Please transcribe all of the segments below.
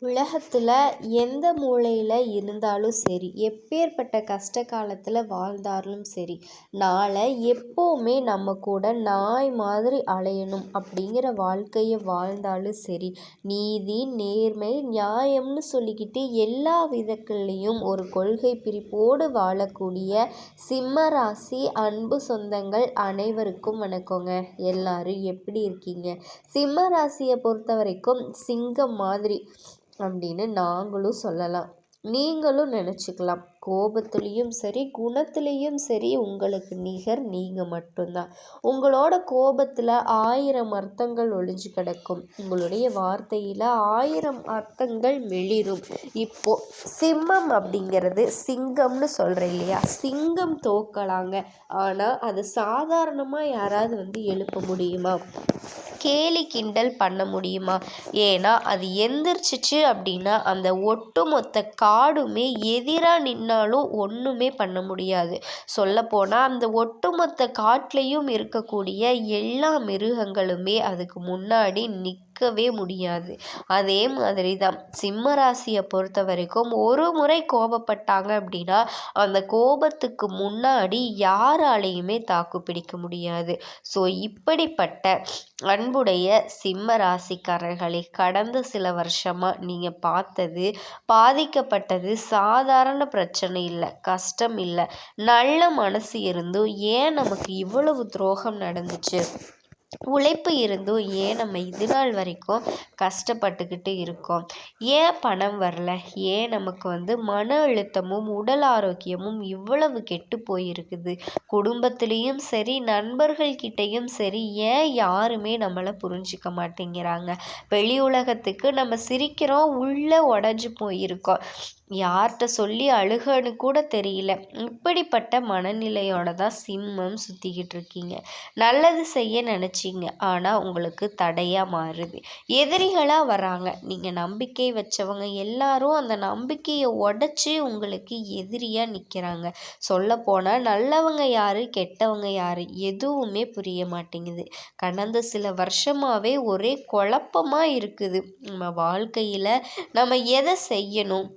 உலகத்தில் எந்த மூலையில் இருந்தாலும் சரி, எப்பேற்பட்ட கஷ்ட காலத்தில் வாழ்ந்தாலும் சரி, நாளை எப்போவுமே நம்ம கூட நாய் மாதிரி அலையணும் அப்படிங்கிற வாழ்க்கையை வாழ்ந்தாலும் சரி, நீதி நேர்மை நியாயம்னு சொல்லிக்கிட்டு எல்லா விதங்கள்லேயும் ஒரு கொள்கை பிரிப்போடு வாழக்கூடிய சிம்ம ராசி அன்பு சொந்தங்கள் அனைவருக்கும் வணக்கங்க. எல்லாரும் எப்படி இருக்கீங்க? சிம்ம ராசியை பொறுத்த வரைக்கும் சிங்கம் மாதிரி அப்படின்னு நாங்களும் சொல்லலாம், நீங்களும் நினச்சிக்கலாம். கோபத்துலேயும் சரி குணத்துலேயும் சரி உங்களுக்கு நிகர் நீங்கள் மட்டும்தான். உங்களோட கோபத்தில் 1000 அர்த்தங்கள் ஒளிஞ்சு கிடக்கும், உங்களுடைய வார்த்தையில் 1000 அர்த்தங்கள் வெளிரும். இப்போது சிம்மம் அப்படிங்கிறது சிங்கம்னு சொல்கிறேன் இல்லையா, சிங்கம் தோக்கலாங்க. ஆனால் அது சாதாரணமாக யாராவது எழுப்ப முடியுமா? கேலி கிண்டல் பண்ண முடியுமா? ஏன்னா அது எந்திரிச்சிச்சு அப்படின்னா அந்த ஒட்டுமொத்த காடுமே எதிராக நின்னாலும் ஒன்றுமே பண்ண முடியாது. சொல்லப்போனால் அந்த ஒட்டுமொத்த காட்டிலையும் இருக்கக்கூடிய எல்லா மிருகங்களுமே அதுக்கு முன்னாடி நிற்கவே முடியாது. அதே மாதிரி தான் சிம்ம ராசியை பொறுத்த வரைக்கும் ஒரு முறை கோபப்பட்டாங்க அப்படின்னா அந்த கோபத்துக்கு முன்னாடி யாராலையுமே தாக்கு பிடிக்க முடியாது. ஸோ இப்படிப்பட்ட அன்புடைய சிம்ம ராசிக்காரர்களே, கடந்த சில வருஷமாக நீங்கள் பார்த்தது பாதிக்கப்பட்டது சாதாரண பிரச்சனை இல்லை, கஷ்டம் இல்லை, நல்ல மனசு இருந்தும் ஏன் நமக்கு இவ்வளவு துரோகம் நடந்துச்சு, உழைப்பு இருந்தும் ஏன் நம்ம இது நாள் வரைக்கும் கஷ்டப்பட்டுக்கிட்டு இருக்கோம், ஏன் பணம் வரல, ஏன் நமக்கு மன அழுத்தமும் உடல் ஆரோக்கியமும் இவ்வளவு கெட்டு போயிருக்குது, குடும்பத்துலேயும் சரி நண்பர்கள்கிட்டையும் சரி ஏன் யாருமே நம்மளை புரிஞ்சிக்க மாட்டேங்கிறாங்க, வெளி உலகத்துக்கு நம்ம சிரிக்கிறோம் உள்ளே உடஞ்சி போயிருக்கோம், யார்கிட்ட சொல்லி அழுகன்னு கூட தெரியல. இப்படிப்பட்ட மனநிலையோட தான் சிம்மம் சுற்றிக்கிட்டு இருக்கீங்க. நல்லது செய்ய நினச்சிங்க, ஆனால் உங்களுக்கு தடையாக மாறுது, எதிரிகளாக வராங்க. நீங்கள் நம்பிக்கை வச்சவங்க எல்லாரும் அந்த நம்பிக்கையை உடச்சி உங்களுக்கு எதிரியாக நிற்கிறாங்க. சொல்லப்போனால் நல்லவங்க யார் கெட்டவங்க யார் எதுவுமே புரிய மாட்டேங்குது. கடந்த சில வருஷமாகவே ஒரே குழப்பமாக இருக்குது. நம்ம வாழ்க்கையில் நம்ம எதை செய்யணும்,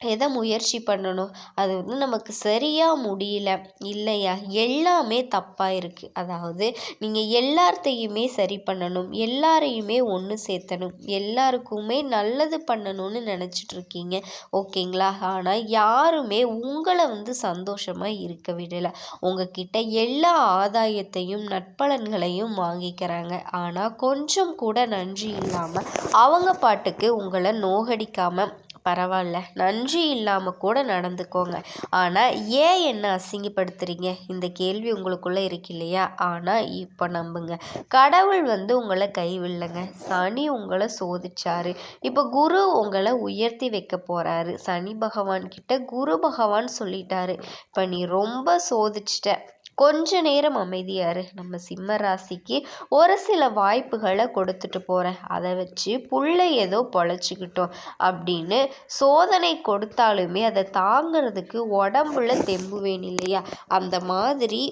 எதை முயற்சி பண்ணணும், அது நமக்கு சரியாக முடியல இல்லையா, எல்லாமே தப்பாக இருக்குது. அதாவது நீங்கள் எல்லாத்தையுமே சரி பண்ணணும், எல்லாரையுமே ஒன்று சேர்த்தணும், எல்லாருக்குமே நல்லது பண்ணணும்னு நினச்சிட்ருக்கீங்க, ஓகேங்களா? ஆனால் யாருமே உங்களை சந்தோஷமாக இருக்க விடலை. உங்ககிட்ட எல்லா ஆதாயத்தையும் நற்பலன்களையும் வாங்கிக்கிறாங்க. ஆனால் கொஞ்சம் கூட நன்றி இல்லாமல் அவங்க பாட்டுக்கு உங்களை நோகடிக்காமல் பரவாயில்ல, நன்றி இல்லாமல் கூட நடந்துக்கோங்க. ஆனால் ஏன் என்ன அசிங்கப்படுத்துறீங்க, இந்த கேள்வி உங்களுக்குள்ளே இருக்கு இல்லையா? ஆனால் இப்போ நம்புங்க, கடவுள் உங்களை கைவிடலைங்க. சனி உங்களை சோதிச்சாரு, இப்போ குரு உங்களை உயர்த்தி வைக்க போகிறாரு. சனி பகவான் கிட்ட குரு பகவான் சொல்லிட்டாரு, இப்போ நீ ரொம்ப சோதிச்சிட்ட, கொஞ்ச நேரம் அமைதியாரு. நம்ம சிம்ம ராசிக்கு ஒரு சில வாய்ப்புகளை கொடுத்துட்டு போகிறேன், அதை வச்சு புள்ள ஏதோ பொழைச்சிக்கிட்டோம் அப்படின்னு சோதனை கொடுத்தாலுமே அதை தாங்கிறதுக்கு உடம்புல தெம்பு வேணும் இல்லையா? அந்த மாதிரி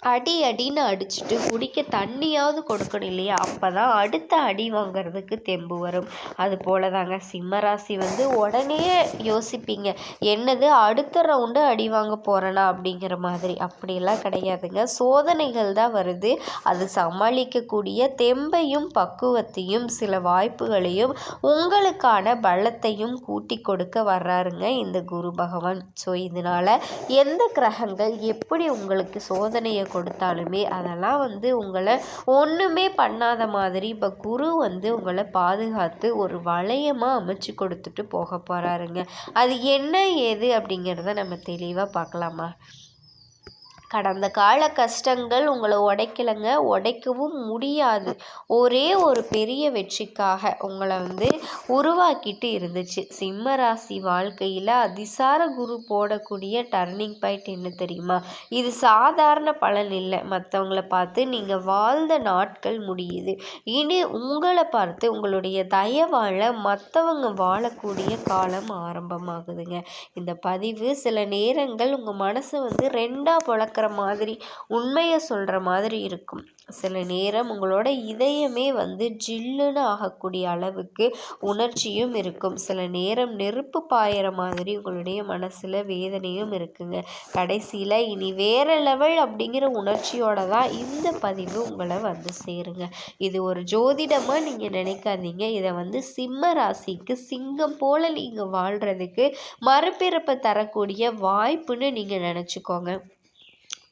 அடி அடின்னு அடிச்சுட்டு குடிக்க தண்ணியாவது கொடுக்கணும் இல்லையா? அப்போ தான் அடுத்த அடி வாங்கிறதுக்கு தெம்பு வரும். அது போல தாங்க சிம்மராசி உடனே யோசிப்பீங்க, என்னது அடுத்த ரவுண்டு அடி வாங்க போகிறேனா அப்படிங்கிற மாதிரி. அப்படியெல்லாம் கிடையாதுங்க, சோதனைகள் தான் வருது, அது சமாளிக்கக்கூடிய தெம்பையும் பக்குவத்தையும் சில வாய்ப்புகளையும் உங்களுக்கான பலத்தையும் கூட்டி கொடுக்க வர்றாருங்க இந்த குரு பகவான். ஸோ இதனால் எந்த கிரகங்கள் எப்படி உங்களுக்கு சோதனையை கொடுத்தாலுமே அதெல்லாம் உங்களை ஒன்றுமே பண்ணாத மாதிரி இப்போ குரு உங்களை பாதுகாத்து ஒரு வளையமாக அமைச்சு கொடுத்துட்டு போக போகிறாருங்க. அது என்ன ஏது அப்படிங்கிறத நம்ம தெளிவாக பார்க்கலாமா? கடந்த கால கஷ்டங்கள் உங்களை உடைக்கலைங்க, உடைக்கவும் முடியாது. ஒரே ஒரு பெரிய வெற்றிக்காக உங்களை உருவாக்கிட்டு இருந்துச்சு. சிம்ம ராசி வாழ்க்கையில் அதிசார குரு போடக்கூடிய டர்னிங் பாயிண்ட் என்ன தெரியுமா? இது சாதாரண பலன் இல்லை. மற்றவங்கள பார்த்து நீங்கள் வாழ்ந்த நாட்கள் முடியுது, இனி உங்களை பார்த்து உங்களுடைய தயவால் மற்றவங்க வாழக்கூடிய காலம் ஆரம்பமாகுதுங்க. இந்த பதிவு சில நேரங்கள் உங்கள் மனசு ரெண்டாக பொழக்கிற பார்க்குற மாதிரி, உண்மையை சொல்கிற மாதிரி இருக்கும். சில நேரம் உங்களோட இதயமே வந்து ஜில்லுன்னு ஆகக்கூடிய அளவுக்கு உணர்ச்சியும் இருக்கும். சில நேரம் நெருப்பு பாயிற மாதிரி உங்களுடைய மனசில் வேதனையும் இருக்குங்க. கடைசியில் இனி வேற லெவல் அப்படிங்கிற உணர்ச்சியோட தான் இந்த பதிவு உங்களை வந்து சேருங்க. இது ஒரு ஜோதிடமாக நீங்கள் நினைக்காதீங்க. இதை வந்து சிம்ம ராசிக்கு சிங்கம் போல் நீங்கள் வாழ்கிறதுக்கு மறுபிறப்பை தரக்கூடிய வாய்ப்புன்னு நீங்கள் நினச்சிக்கோங்க.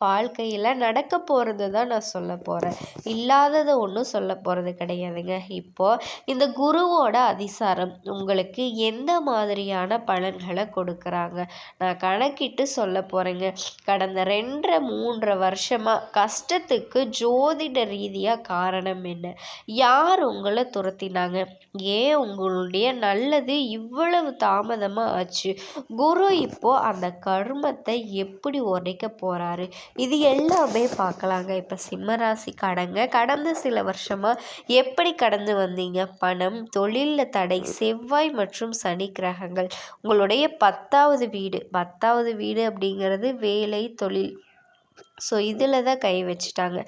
வாழ்க்கையில் நடக்க போகிறது தான் நான் சொல்ல போகிறேன், இல்லாததை ஒன்றும் சொல்ல போகிறது கிடையாதுங்க. இப்போது இந்த குருவோட அதிசாரம் உங்களுக்கு எந்த மாதிரியான பலன்களை கொடுக்குறாங்க நான் கணக்கிட்டு சொல்ல போகிறேங்க. கடந்த 2-3 வருஷமாக கஷ்டத்துக்கு ஜோதிட ரீதியாக காரணம் என்ன? யார் உங்களை துரத்தினாங்க? ஏன் உங்களுடைய நல்லது இவ்வளவு தாமதமாக ஆச்சு? குரு இப்போது அந்த கர்மத்தை எப்படி உடைக்க போகிறாரு? இது எல்லாமே பார்க்கலாங்க. இப்போ சிம்மராசிக்காரங்க கடந்த சில வருஷமாக எப்படி கடந்து வந்தீங்க? பணம், தொழிலில் தடை, செவ்வாய் மற்றும் சனி கிரகங்கள் உங்களுடைய 10வது வீடு. 10வது வீடு அப்படிங்கிறது வேலை, தொழில். ஸோ இதில் தான் கை வச்சுட்டாங்க.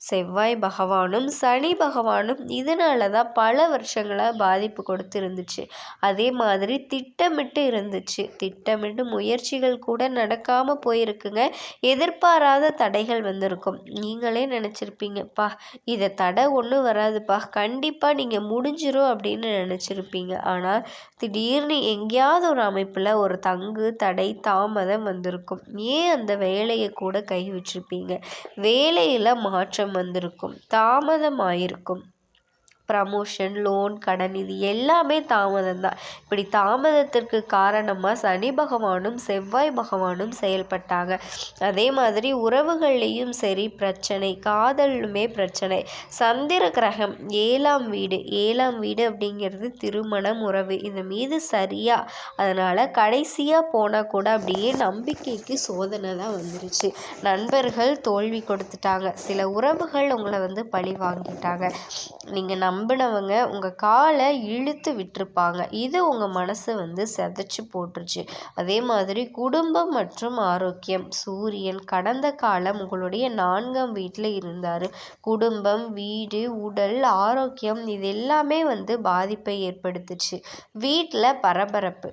செவ்வாய் பகவானும் சனி பகவானும் இதனால தான் பல வருஷங்களாக பாதிப்பு கொடுத்து இருந்துச்சு. அதே மாதிரி திட்டமிட்டு இருந்துச்சு. திட்டமிட்டு முயற்சிகள் கூட நடக்காமல் போயிருக்குங்க. எதிர்பாராத தடைகள் வந்திருக்கும். நீங்களே நினச்சிருப்பீங்கப்பா இதை தடை ஒன்றும் வராதுப்பா, கண்டிப்பாக நீங்கள் முடிஞ்சிரும் அப்படின்னு நினச்சிருப்பீங்க. ஆனால் திடீர்னு எங்கேயாவது ஒரு அமைப்பில் ஒரு தடை, தாமதம் வந்திருக்கும். ஏன் அந்த வேலையை கூட கை வச்சிருப்பீங்க. வேலையில் மாற்றம் வந்திருக்கும், தாமதம் ஆயிருக்கும். ப்ரமோஷன், லோன், கடன் இது எல்லாமே தாமதம் தான். இப்படி தாமதத்திற்கு காரணமாக சனி பகவானும் செவ்வாய் பகவானும் செயல்பட்டாங்க. அதே மாதிரி உறவுகள்லேயும் சரி பிரச்சனை, காதலுமே பிரச்சனை. சந்திர கிரகம் 7ஆம் வீடு. 7ஆம் வீடு அப்படிங்கிறது திருமணம், உறவு இந்த மீது சரியா. அதனால் கடைசியாக போனால் கூட அப்படியே நம்பிக்கைக்கு சோதனை தான் வந்துருச்சு. நண்பர்கள் தோல்வி கொடுத்துட்டாங்க. சில உறவுகள் உங்களை வந்து பழி வாங்கிட்டாங்க. நீங்கள் நம்பினவங்க உங்கள் காலை இழுத்து விட்டுருப்பாங்க. இது உங்கள் மனசை வந்து செதைச்சி போட்டுருச்சு. அதே மாதிரி குடும்பம் மற்றும் ஆரோக்கியம். சூரியன் கடந்த காலம் உங்களுடைய 4ஆம் வீட்டில் இருந்தார். குடும்பம், வீடு, உடல் ஆரோக்கியம் இது எல்லாமே வந்து பாதிப்பை ஏற்படுத்துச்சு. வீட்டில் பரபரப்பு,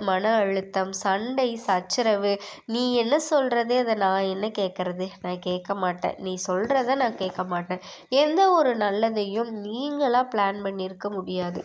மன அழுத்தம், சண்டை, சச்சரவு. நீ என்ன சொல்கிறது, அதை நான் என்ன கேட்குறது? நான் கேட்க மாட்டேன். நீ சொல்கிறத நான் கேட்க மாட்டேன். எந்த ஒரு நல்லதையும் நீங்களாக பிளான் பண்ணியிருக்க முடியாது.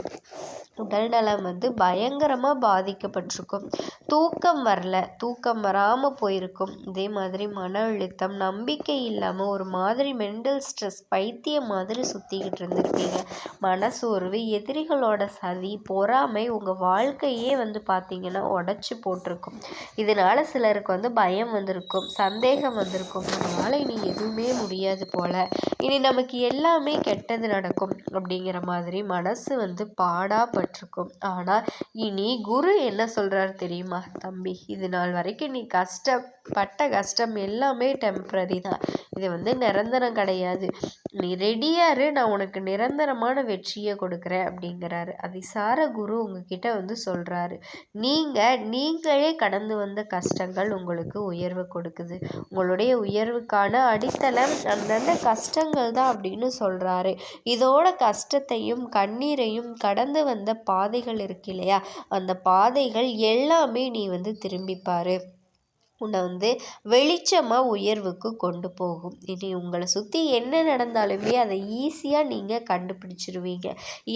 உடல் நலம் வந்து பயங்கரமாக பாதிக்கப்பட்டிருக்கும். தூக்கம் வரல, தூக்கம் வராமல் போயிருக்கும். இதே மாதிரி மன அழுத்தம், நம்பிக்கை இல்லாமல் ஒரு மாதிரி மென்டல் ஸ்ட்ரெஸ், பைத்தியம் மாதிரி சுற்றிக்கிட்டு இருந்திருப்பீங்க. மனசோர்வு, எதிரிகளோட சதி, பொறாமை உங்கள் வாழ்க்கையே வந்து பார்த்திங்கன்னா உடச்சி போட்டிருக்கும். இதனால் சிலருக்கு வந்து பயம் வந்திருக்கும், சந்தேகம் வந்திருக்கும். அதனால் இனி எதுவுமே முடியாது போல், இனி நமக்கு எல்லாமே கெட்டது நடக்கும் அப்படிங்கிற மாதிரி மனசு வந்து பாடாப்பட்டிருக்கும். ஆனால் இனி குரு என்ன சொல்கிறாரு தெரியுமா? தம்பி இது நாள் வரைக்கும் நீ கஷ்டப்பட்ட கஷ்டம் எல்லாமே டெம்ப்ரரி தான், இது வந்து நிரந்தரம் கிடையாது. நீ ரெடியாரு, நான் உனக்கு நிரந்தரமான வெற்றியை கொடுக்குறேன் அப்படிங்கிறாரு. அதிசார குரு உங்ககிட்ட வந்து சொல்கிறாரு, நீங்களே கடந்து வந்த கஷ்டங்கள் உங்களுக்கு உயர்வு கொடுக்குது. உங்களுடைய உயர்வுக்கான அடித்தளம் அந்தந்த கஷ்டங்கள் தான் அப்படின்னு சொல்கிறாரு. இதோட கஷ்டத்தையும் கண்ணீரையும் கடந்து வந்த பாதைகள் இருக்கு இல்லையா, அந்த பாதைகள் எல்லாமே நீ வந்து திரும்பிப்பாரு. உன்னை வந்து வெளிச்சமாக உயர்வுக்கு கொண்டு போகும். இனி உங்களை சுற்றி என்ன நடந்தாலுமே அதை ஈஸியாக நீங்கள் கண்டுபிடிச்சிருவீங்க.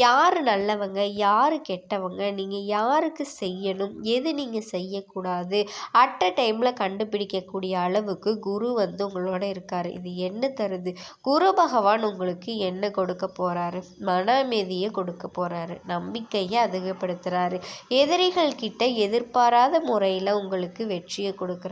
யார் நல்லவங்க, யார் கெட்டவங்க, நீங்கள் யாருக்கு செய்யணும், எது நீங்கள் செய்யக்கூடாது அட் அ டைமில் கண்டுபிடிக்கக்கூடிய அளவுக்கு குரு வந்து உங்களோட இருக்கார். இது என்ன தருது? குரு பகவான் உங்களுக்கு என்ன கொடுக்க போகிறாரு? மன அமைதியை கொடுக்க போகிறாரு, நம்பிக்கையை அதிகப்படுத்துகிறாரு, எதிரிகள் கிட்ட எதிர்பாராத முறையில் உங்களுக்கு வெற்றியை கொடுக்குறாரு.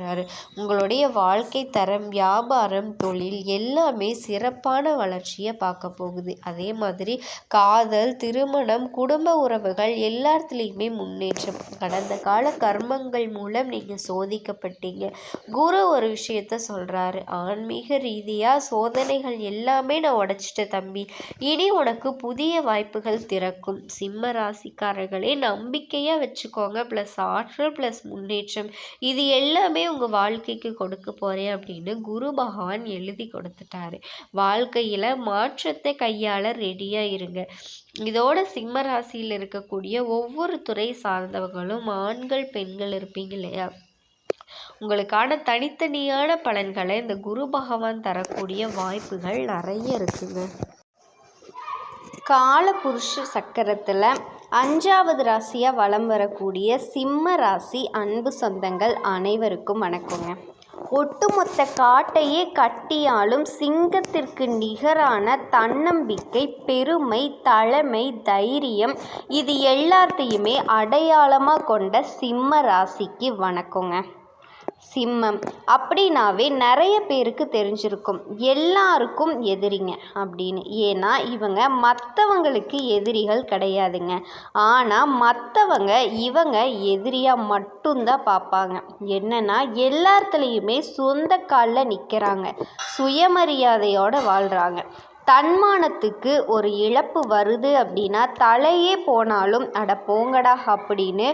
உங்களுடைய வாழ்க்கை தரம், வியாபாரம், தொழில் எல்லாமே சிறப்பான வளர்ச்சியை பார்க்க போகுது. அதே மாதிரி காதல், திருமணம், குடும்ப உறவுகள் எல்லாத்துலேயுமே முன்னேற்றம். கடந்த கால கர்மங்கள் மூலம் நீங்கள் சோதிக்கப்பட்டீங்க. குரு ஒரு விஷயத்த சொல்கிறாரு, ஆன்மீக ரீதியாக சோதனைகள் எல்லாமே நான் உடைச்சிட்டேன் தம்பி, இனி உனக்கு புதிய வாய்ப்புகள் திறக்கும். சிம்ம ராசிக்காரர்களே நம்பிக்கையாக வச்சுக்கோங்க. ப்ளஸ் ஆற்றல் ப்ளஸ் முன்னேற்றம் இது எல்லாமே உங்கள் வாழ்க்கைக்கு கொடுக்க போகிறேன் அப்படின்னு குரு பகவான் எழுதி கொடுத்துட்டாரு. வாழ்க்கையில் மாற்றத்தை கையாள ரெடியாக இருங்க. இதோட சிம்ம ராசியில் இருக்கக்கூடிய ஒவ்வொரு துறை சார்ந்தவங்களும் ஆண்கள் பெண்கள் இருப்பீங்க இல்லையா, உங்களுக்கான தனித்தனியான பலன்களை இந்த குரு பகவான் தரக்கூடிய வாய்ப்புகள் நிறைய இருக்குங்க. காலபுருஷ சக்கரத்தில் 5வது ராசியாக வலம் வரக்கூடிய சிம்ம ராசி அன்பு சொந்தங்கள் அனைவருக்கும் வணக்கங்க. ஒட்டுமொத்த காட்டையே கட்டியாலும் சிங்கத்திற்கு நிகரான தன்னம்பிக்கை, பெருமை, தலைமை, தைரியம் இது எல்லாத்தையுமே அடையாளமாக கொண்ட சிம்ம ராசிக்கு வணக்கங்க. சிம்மம் அப்படின்னாவே நிறைய பேருக்கு தெரிஞ்சிருக்கும் எல்லாருக்கும் எதிரிங்க அப்படின்னு. ஏன்னா இவங்க மற்றவங்களுக்கு எதிரிகள் கிடையாதுங்க. ஆனால் மற்றவங்க இவங்க எதிரியாக மட்டும்தான் பார்ப்பாங்க. என்னன்னா எல்லாத்துலேயுமே சொந்த காலில் நிற்கிறாங்க, சுயமரியாதையோடு வாழ்கிறாங்க. தன்மானத்துக்கு ஒரு இழப்பு வருது அப்படின்னா தலையே போனாலும் அட போங்கடா அப்படின்னு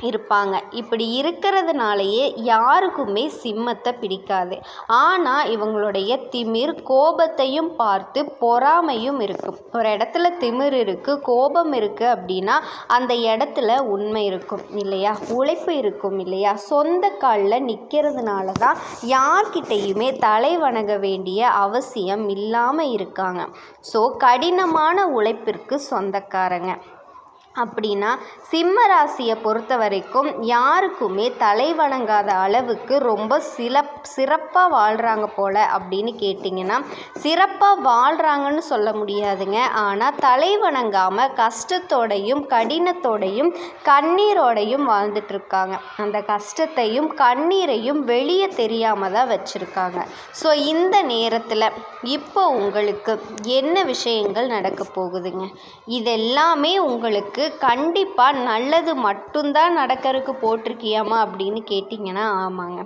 இருப்பாங்க. இப்படி இருக்கிறதுனாலேயே யாருக்குமே சிம்மத்தை பிடிக்காது. ஆனால் இவங்களுடைய திமிர், கோபத்தையும் பார்த்து பொறாமையும் இருக்கும். ஒரு இடத்துல திமிர் இருக்குது, கோபம் இருக்குது அப்படின்னா அந்த இடத்துல உண்மை இருக்கும் இல்லையா, உழைப்பு இருக்கும் இல்லையா. சொந்த காலில் நிற்கிறதுனால தான் யார்கிட்டையுமே தலை வணங்க வேண்டிய அவசியம் இல்லாமல் இருக்காங்க. ஸோ கடினமான உழைப்பிற்கு சொந்தக்காரங்க. அப்படின்னா சிம்ம ராசியை பொறுத்த வரைக்கும் யாருக்குமே தலை வணங்காத அளவுக்கு ரொம்ப சிறப்பாக வாழ்கிறாங்க போல் அப்படின்னு கேட்டிங்கன்னா, சிறப்பாக வாழ்கிறாங்கன்னு சொல்ல முடியாதுங்க. ஆனால் தலை வணங்காமல் கஷ்டத்தோடையும் கடினத்தோடையும் கண்ணீரோடையும் வாழ்ந்துட்டுருக்காங்க. அந்த கஷ்டத்தையும் கண்ணீரையும் வெளியே தெரியாமல் தான் வச்சுருக்காங்க. ஸோ இந்த நேரத்தில் இப்போ உங்களுக்கு என்ன விஷயங்கள் நடக்க போகுதுங்க, இதெல்லாமே உங்களுக்கு கண்டிப்பாக நல்லது மட்டும்தான் நடக்கிறதுக்கு போட்டிருக்கியாமா அப்படின்னு கேட்டிங்கன்னா ஆமாங்க.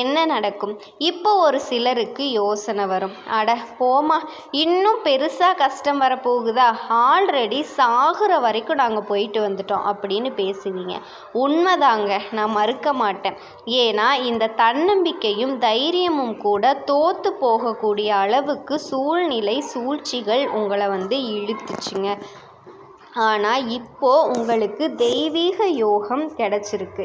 என்ன நடக்கும்? இப்போ ஒரு சிலருக்கு யோசனை வரும், அட போமா இன்னும் பெருசாக கஷ்டம் வரப்போகுதா, ஆல்ரெடி சாகுற வரைக்கும் நாங்கள் போயிட்டு வந்துட்டோம் அப்படின்னு பேசுவீங்க. உண்மைதாங்க, நான் மறுக்க மாட்டேன். ஏன்னா இந்த தன்னம்பிக்கையும் தைரியமும் கூட தோற்று போகக்கூடிய அளவுக்கு சூழ்நிலை சூழ்ச்சிகள் உங்களை இழுத்துச்சுங்க. ஆனால் இப்போது உங்களுக்கு தெய்வீக யோகம் கிடச்சிருக்கு.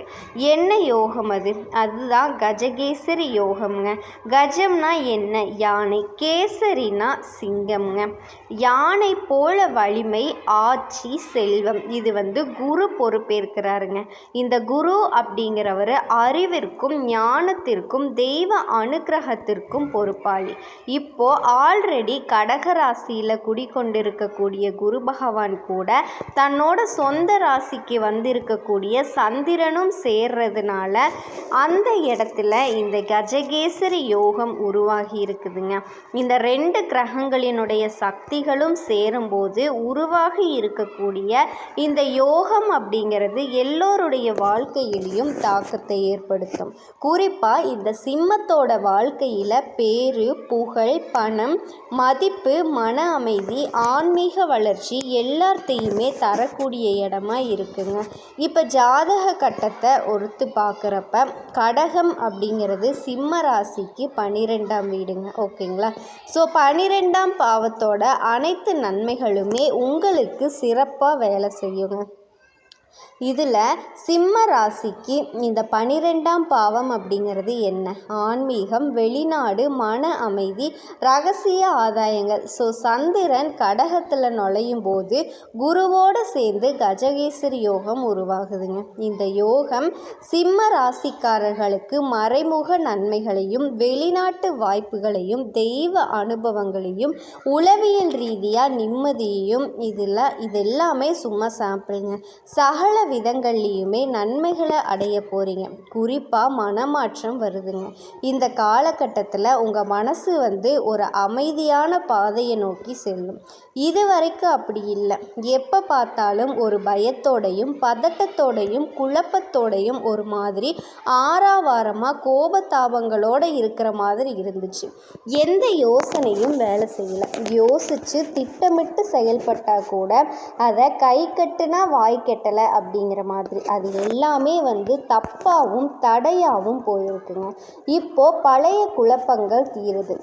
என்ன யோகம் அது? அதுதான் கஜகேசரி யோகம்ங்க. கஜம்னா என்ன? யானை. கேசரினா சிங்கம்ங்க. யானை போல வலிமை, ஆட்சி, செல்வம் இது குரு பொறுப்பேற்கிறாருங்க. இந்த குரு அப்படிங்கிறவர் அறிவிற்கும் ஞானத்திற்கும் தெய்வ அனுக்கிரகத்திற்கும் பொறுப்பாளி. இப்போது ஆல்ரெடி கடகராசியில் குடிக்கொண்டிருக்கக்கூடிய குரு பகவான் கூட தன்னோட சொந்த ராசிக்கு வந்திருக்கக்கூடிய சந்திரனும் சேர்றதுனால அந்த இடத்துல இந்த கஜகேசரி யோகம் உருவாகி இருக்குதுங்க. இந்த 2 கிரகங்களினுடைய சக்திகளும் சேரும்போது உருவாகி இருக்கக்கூடிய இந்த யோகம் அப்படிங்கிறது எல்லோருடைய வாழ்க்கையிலையும் தாக்கத்தை ஏற்படுத்தும். குறிப்பாக இந்த சிம்மத்தோட வாழ்க்கையில் பேரு, புகழ், பணம், மதிப்பு, மன அமைதி, ஆன்மீக வளர்ச்சி எல்லாத்தையும் தரக்கூடிய இடமா இருக்குங்க. இப்போ ஜாதக கட்டத்தை ஒருத்து பார்க்குறப்ப கடகம் அப்படிங்கிறது சிம்ம ராசிக்கு 12ஆம் வீடுங்க. ஓகேங்களா? ஸோ 12ஆம் பாவத்தோட அனைத்து நன்மைகளுமே உங்களுக்கு சிறப்பாக வேலை செய்யுங்க. இதில் சிம்ம ராசிக்கு இந்த 12ஆம் பாவம் அப்படிங்கிறது என்ன? ஆன்மீகம், வெளிநாடு, மன அமைதி, ரகசிய ஆதாயங்கள். ஸோ சந்திரன் கடகத்தில் நுழையும் போது குருவோடு சேர்ந்து கஜகேசரி யோகம் உருவாகுதுங்க. இந்த யோகம் சிம்ம ராசிக்காரர்களுக்கு மறைமுக நன்மைகளையும் வெளிநாட்டு வாய்ப்புகளையும் தெய்வ அனுபவங்களையும் உளவியல் ரீதியாக நிம்மதியையும் இதெல்லாமே சும்மா சாம்பிளுங்க. சகல விதங்கள்லையுமே நன்மைகளை அடைய போகிறீங்க. குறிப்பாக மனமாற்றம் வருதுங்க. இந்த காலகட்டத்தில் உங்கள் மனசு ஒரு அமைதியான பாதையை நோக்கி செல்லும். இது வரைக்கும் அப்படி இல்லை. எப்போ பார்த்தாலும் ஒரு பயத்தோடையும் பதட்டத்தோடையும் குழப்பத்தோடையும் ஒரு மாதிரி ஆறாவாரமாக கோபத்தாபங்களோடு இருக்கிற மாதிரி இருந்துச்சு. எந்த யோசனையும் வேலை செய்யலை. யோசித்து திட்டமிட்டு செயல்பட்டால் கூட அதை கை கட்டுனா வாய் கெட்டலை அப்படிங்கிற மாதிரி அது எல்லாமே தப்பாகவும் தடையாகவும் போயிருக்குங்க. இப்போது பழைய குழப்பங்கள் தீருது,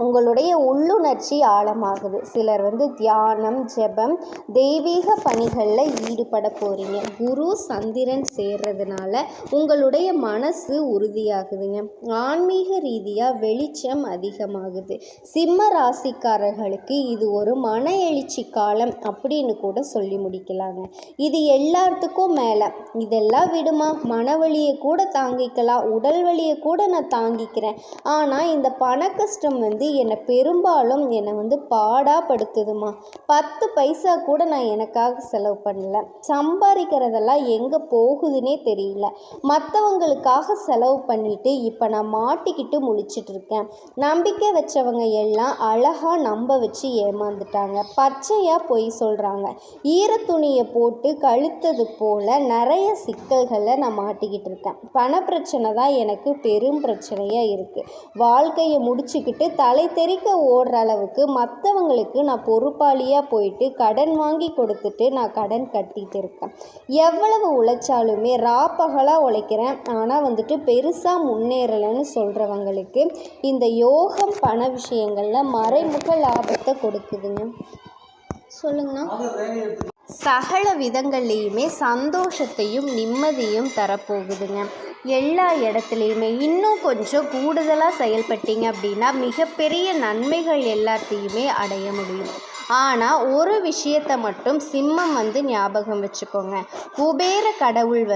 உங்களுடைய உள்ளுணர்ச்சி ஆழமாகுது. சிலர் தியானம், ஜெபம், தெய்வீக பணிகளில் ஈடுபட போகிறீங்க. குரு சந்திரன் சேர்றதுனால உங்களுடைய மனசு உறுதியாகுதுங்க. ஆன்மீக ரீதியாக வெளிச்சம் அதிகமாகுது. சிம்ம ராசிக்காரர்களுக்கு இது ஒரு மன எழுச்சி காலம் அப்படின்னு கூட சொல்லி முடிக்கலாங்க. இது எல்லாத்துக்கும் மேலே இதெல்லாம் விடுமா, மனவழியை கூட தாங்கிக்கலாம், உடல் வலியை கூட நான் தாங்கிக்கிறேன், ஆனால் இந்த பண கஷ்டம் என்னை பெரும்பாலும் என்னை பாடாப்படுத்துதுமா. 10 பைசா கூட நான் எனக்காக செலவு பண்ணல, சம்பாதிக்கிறதெல்லாம் எங்கே போகுதுன்னே தெரியல, மற்றவங்களுக்காக செலவு பண்ணிட்டு இப்போ நான் மாட்டிக்கிட்டு முழிச்சிட்டு இருக்கேன். நம்பிக்கை வச்சவங்க எல்லாம் அழகாக நம்ப வச்சு ஏமாந்துட்டாங்க, பச்சையாக பொய் சொல்கிறாங்க, ஈரத்துணியை போட்டு கழுத்தது போல் நிறைய சிக்கல்களை நான் மாட்டிக்கிட்டு இருக்கேன். பண பிரச்சனை தான் எனக்கு பெரும் பிரச்சனையாக இருக்குது. வாழ்க்கையை முடிச்சுக்கிட்டு தலை தெறிக்க ஓடுற அளவுக்கு மற்றவங்களுக்கு நான் பொறுப்பாளியாக போயிட்டு கடன் வாங்கி கொடுத்துட்டு நான் கடன் கட்டிகிட்டு இருக்கேன். எவ்வளவு உழைச்சாலுமே ராப்பகலாக உழைக்கிறேன், ஆனால் பெருசாக முன்னேறலைன்னு சொல்கிறவங்களுக்கு இந்த யோகம் பண விஷயங்களில் மறைமுக லாபத்தை கொடுக்குதுங்க. சொல்லுங்கண்ணா. சகல விதங்கள்லேயுமே சந்தோஷத்தையும் நிம்மதியும் தரப்போகுதுங்க. எல்லா இடத்துலையுமே இன்னும் கொஞ்சம் கூடுதலாக செயல்பட்டீங்க அப்படின்னா மிகப்பெரிய நன்மைகள் எல்லாத்தையுமே அடைய முடியும். ஆனால் ஒரு விஷயத்தை மட்டும் சிம்மம் ஞாபகம் வச்சுக்கோங்க. குபேர கடவுள்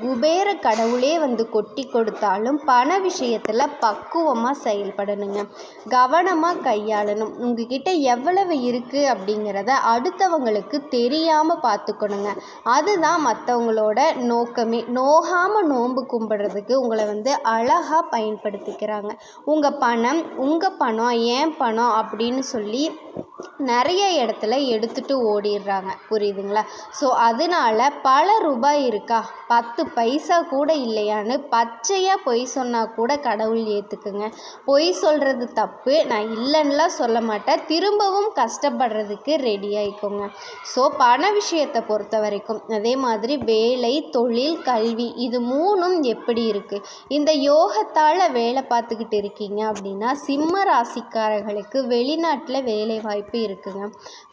குபேர கடவுளே கொட்டி கொடுத்தாலும் பண விஷயத்தில் பக்குவமாக செயல்படணுங்க, கவனமாக கையாளணும். உங்ககிட்ட எவ்வளவு இருக்குது அப்படிங்கிறத அடுத்தவங்களுக்கு தெரியாமல் பார்த்துக்கணுங்க. அதுதான் மற்றவங்களோட நோக்கமே. நோகாமல் நோன்பு கும்பிடுறதுக்கு உங்களை அழகாக பயன்படுத்திக்கிறாங்க. உங்கள் பணம் ஏன் பணம் அப்படின்னு சொல்லி நிறைய இடத்துல எடுத்துகிட்டு ஓடிடுறாங்க, புரியுதுங்களா? ஸோ அதனால பல ரூபாய் இருக்கா, 10 பைசா கூட இல்லையான்னு பச்சையாக பொய் சொன்னால் கூட கடவுள் ஏற்றுக்குங்க. பொய் சொல்கிறது தப்பு, நான் இல்லைன்னுலாம் சொல்ல மாட்டேன், திரும்பவும் கஷ்டப்படுறதுக்கு ரெடி ஆகிக்கோங்க. ஸோ பண விஷயத்தை பொறுத்த வரைக்கும் அதே மாதிரி வேலை, தொழில், கல்வி இது 3ம் எப்படி இருக்குது? இந்த யோகத்தால் வேலை பார்த்துக்கிட்டு இருக்கீங்க அப்படின்னா சிம்ம ராசிக்காரர்களுக்கு வெளிநாட்டில் வேலை வாய்ப்பு இருக்குங்க,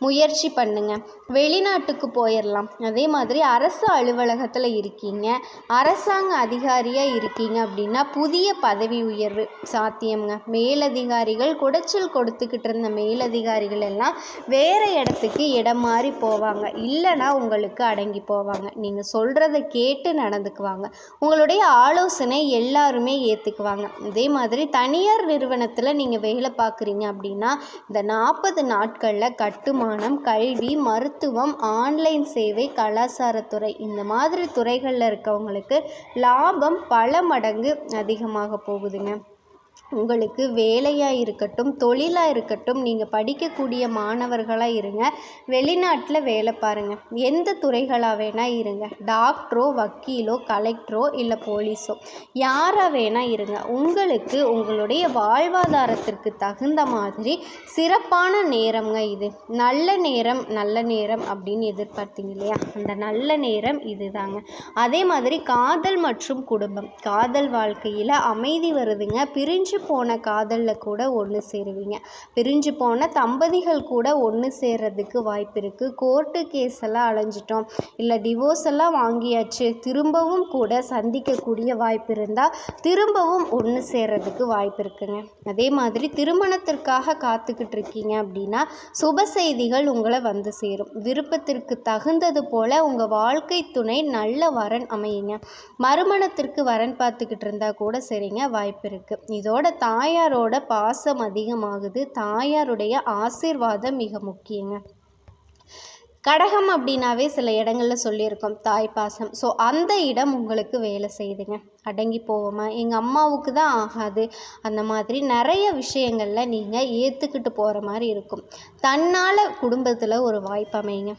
முயற்சி பண்ணுங்க, வெளிநாட்டுக்கு போயிடலாம். அதே மாதிரி அரசு அலுவலகத்தில் இருக்கீங்க, அரசாங்க அதிகாரியாக இருக்கீங்க அப்படின்னா புதிய பதவி உயர்வு சாத்தியம்ங்க. மேலதிகாரிகள் குடைச்சல் கொடுத்துக்கிட்டு இருந்த மேலதிகாரிகள் எல்லாம் வேறு இடத்துக்கு இடம் மாறி போவாங்க, இல்லைன்னா உங்களுக்கு அடங்கி போவாங்க. நீங்கள் சொல்கிறத கேட்டு நடந்துக்குவாங்க, உங்களுடைய ஆலோசனை எல்லாருமே ஏற்றுக்குவாங்க. அதே மாதிரி தனியார் நிறுவனத்தில் நீங்கள் வேலை பார்க்குறீங்க அப்படின்னா இந்த 40 நாட்களில் கட்டுமானம், கல்வி, மருத்துவம், ஆன்லைன் சேவை, கலாச்சாரத்துறை இந்த மாதிரி துறைகளில் இருக்கவங்களுக்கு லாபம் பல மடங்கு அதிகமாக போகுதுங்க. உங்களுக்கு வேலையாக இருக்கட்டும், தொழிலாக இருக்கட்டும், நீங்கள் படிக்கக்கூடிய மாணவர்களாக இருங்க, வெளிநாட்டில் வேலை பாருங்கள், எந்த துறைகளாக வேணால் இருங்க, டாக்டரோ, வக்கீலோ, கலெக்டரோ இல்லை போலீஸோ யாராக வேணால் இருங்க, உங்களுக்கு உங்களுடைய வாழ்வாதாரத்திற்கு தகுந்த மாதிரி சிறப்பான நேரம்ங்க இது. நல்ல நேரம் அப்படின்னு எதிர்பார்த்தீங்க இல்லையா, அந்த நல்ல நேரம் இதுதாங்க. அதே மாதிரி காதல் மற்றும் குடும்பம், காதல் வாழ்க்கையில் அமைதி வருதுங்க. பிரிஞ்சு போன காதலில் கூட ஒன்று சேருவீங்க, பிரிஞ்சு போன தம்பதிகள் கூட ஒன்று சேர்றதுக்கு வாய்ப்பு இருக்குது. கோர்ட்டு கேஸ் எல்லாம் அலைஞ்சிட்டோம், இல்லை டிவோர்ஸ் எல்லாம் வாங்கியாச்சு, திரும்பவும் கூட சந்திக்கக்கூடிய வாய்ப்பு இருந்தால் திரும்பவும் ஒன்று சேர்றதுக்கு வாய்ப்பு இருக்குங்க. அதே மாதிரி திருமணத்திற்காக காத்துக்கிட்டு இருக்கீங்க அப்படின்னா சுப செய்திகள் உங்களை சேரும். விருப்பத்திற்கு தகுந்தது போல் உங்கள் வாழ்க்கை துணை நல்ல வரன் அமையுங்க. மறுமணத்திற்கு வரன் பார்த்துக்கிட்டு இருந்தால் கூட சரிங்க, வாய்ப்பு இருக்குது. இதோட தாயாரோட பாசம் அதிகமாகுது, தாயாருடைய ஆசீர்வாதம் மிக முக்கியங்க. கடகம் அப்படின்னாவே சில இடங்களில் சொல்லியிருக்கோம் தாய் பாசம். ஸோ அந்த இடம் உங்களுக்கு வேலை செய்யுதுங்க. அடங்கி போவோமா, எங்கள் அம்மாவுக்கு தான் ஆகாது, அந்த மாதிரி நிறைய விஷயங்களில் நீங்கள் ஏற்றுக்கிட்டு போகிற மாதிரி இருக்கும். தன்னால் குடும்பத்தில் ஒரு வாய்ப்பு அமையுங்க.